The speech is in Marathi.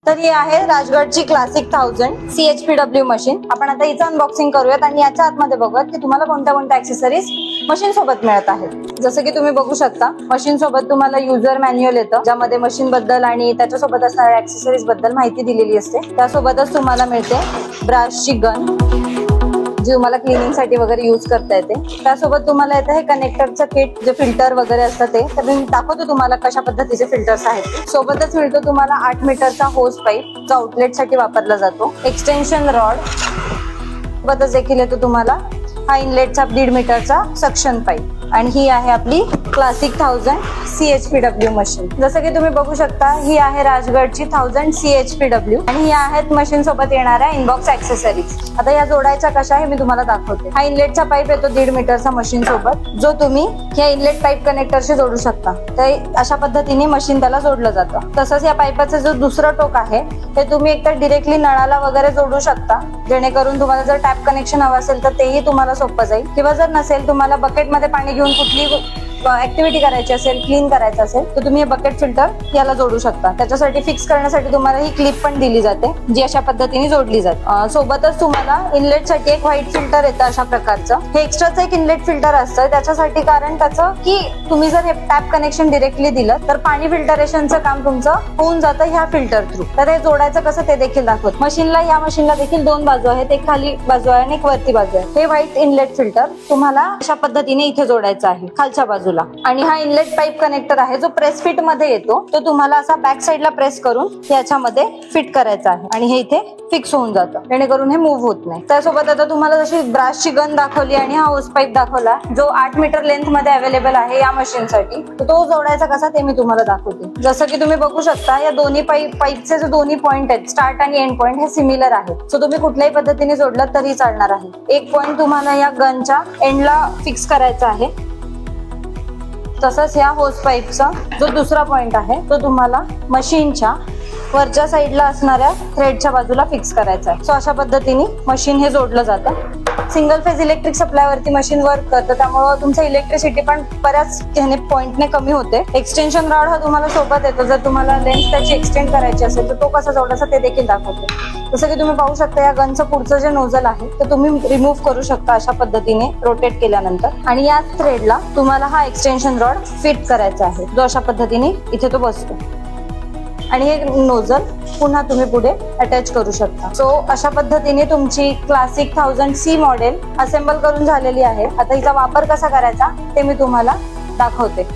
तर ही आहे राजगडची क्लासिक 1000 CHPW मशीन. आपण आता हिचं अनबॉक्सिंग करूयात आणि याच्या आतमध्ये बघूयात की तुम्हाला कोणत्या कोणत्या ऍक्सेसरीज मशीन सोबत मिळत आहेत. जसं की तुम्ही बघू शकता मशीन सोबत तुम्हाला युजर मॅन्युअल येतं, ज्यामध्ये मशीन बद्दल आणि त्याच्यासोबत असणाऱ्या ऍक्सेसरीज बद्दल माहिती दिलेली असते. त्यासोबतच तुम्हाला मिळते ब्राशची गन, जी तुम्हाला क्लिनिंग साठी वगैरे यूज करता येते. त्यासोबत तुम्हाला येतं हे कनेक्टरचं किट, जे फिल्टर वगैरे असतं ते. तर मी दाखवतो तुम्हाला कशा पद्धतीचे फिल्टर्स आहेत. सोबतच मिळतो तुम्हाला 8 मीटरचा होस पाईप, जो आउटलेट साठी वापरला जातो. एक्सटेन्शन रॉड सोबतच देखील येतो तुम्हाला हा इनलेटचा 1.5 मीटरचा सक्शन पाईप. आणि ही आहे आपली क्लासिक 1000 CHPW मशीन. जसं की तुम्ही बघू शकता ही आहे राजगडची 1000 CHPW आणि ही आहेत मशीन सोबत येणाऱ्या इनबॉक्स ऍक्सेसरीज. आता या जोडायच्या कशा हे मी तुम्हाला दाखवते. हा इनलेटचा पाईप येतो 1.5 मीटरचा मशीन सोबत, जो तुम्ही या इनलेट पाईप कनेक्टरशी जोडू शकता. तर अशा पद्धतीने मशीन त्याला जोडलं जातं. तसंच या पाईपाचं जो दुसरं टोक आहे ते तुम्ही एकतर डिरेक्टली नळाला वगैरे जोडू शकता, जेणेकरून तुम्हाला जर टॅप कनेक्शन हवं असेल तर तेही तुम्हाला सोपं जाईल. किंवा जर नसेल, तुम्हाला बकेटमध्ये पाणी घेऊन कुठली ऍक्टिव्हिटी करायची असेल, क्लीन करायचं असेल, तर तुम्ही हे बकेट फिल्टर याला जोडू शकता. त्याच्यासाठी फिक्स करण्यासाठी तुम्हाला ही क्लिप पण दिली जाते, जी अशा पद्धतीने जोडली जाते. सोबतच तुम्हाला इनलेट साठी एक व्हाईट फिल्टर येतं अशा प्रकारचं. हे एक्स्ट्राचं एक इनलेट फिल्टर असतं त्याच्यासाठी, कारण त्याचं की तुम्ही जर हे टॅप कनेक्शन डिरेक्टली दिलं तर पाणी फिल्टरेशनचं काम तुमचं होऊन जातं ह्या फिल्टर थ्रू. तर हे जोडायचं कसं ते देखील दाखवत. या मशीनला देखील 2 बाजू आहेत, एक खाली बाजू आहे आणि एक वरती बाजू आहे. हे व्हाईट इनलेट फिल्टर तुम्हाला अशा पद्धतीने इथे जोडायचं आहे खालच्या बाजूला. आणि हा इनलेट पाईप कनेक्टर आहे जो प्रेस फिट मध्ये येतो, तो तुम्हाला असा बॅक साईडला प्रेस करून याच्यामध्ये फिट करायचा आहे आणि हे इथे फिक्स होऊन जातं, जेणेकरून हे मूव्ह होत नाही. त्यासोबत आता तुम्हाला जशी ब्राशची गन दाखवली आणि हा होस पाईप दाखवला, जो 8 मीटर लेंथ मध्ये अवेलेबल आहे या मशीनसाठी, तो जोडायचा कसा ते मी तुम्हाला दाखवते. जसं की तुम्ही बघू शकता या दोन्ही पाईपचे जे दोन्ही पॉईंट आहेत, स्टार्ट आणि एंड पॉईंट, हे सिमिलर आहेत. सो तुम्ही कुठल्याही पद्धतीने जोडलात तरी चालणार आहे. एक पॉईंट तुम्हाला या गनच्या एंडला फिक्स करायचा आहे. तसंच या होस पाईपचा जो दुसरा पॉइंट आहे तो तुम्हाला मशीनच्या वरच्या साईडला असणाऱ्या थ्रेडच्या बाजूला फिक्स करायचा आहे. सो अशा पद्धतीने मशीन हे जोडलं जातं. सिंगल फेज इलेक्ट्रिक सप्लाय वरती मशीन वर्क करतं, त्यामुळे तुमचं इलेक्ट्रिसिटी पण बऱ्याच पॉइंटने कमी होते. एक्सटेन्शन रॉड हा तुम्हाला सोबत येतो, जर तुम्हाला लेन्थ त्याची एक्सटेंड करायची असेल तर तो कसा जोडायचा ते देखील दाखवते. जसं की तुम्ही पाहू शकता या गनचं पुढचं जे नोझल आहे ते तुम्ही रिमूव्ह करू शकता अशा पद्धतीने रोटेट केल्यानंतर. आणि या थ्रेडला तुम्हाला हा एक्सटेन्शन रॉड फिट करायचा आहे, जो अशा पद्धतीने इथे तो बसतो. आणि हे नोझल पुन्हा तुम्ही पुढे अटॅच करू शकता. सो अशा पद्धतीने तुमची क्लासिक 1000 C मॉडेल असेंबल करून झालेली आहे. आता हिचा वापर कसा करायचा ते मी तुम्हाला दाखवते.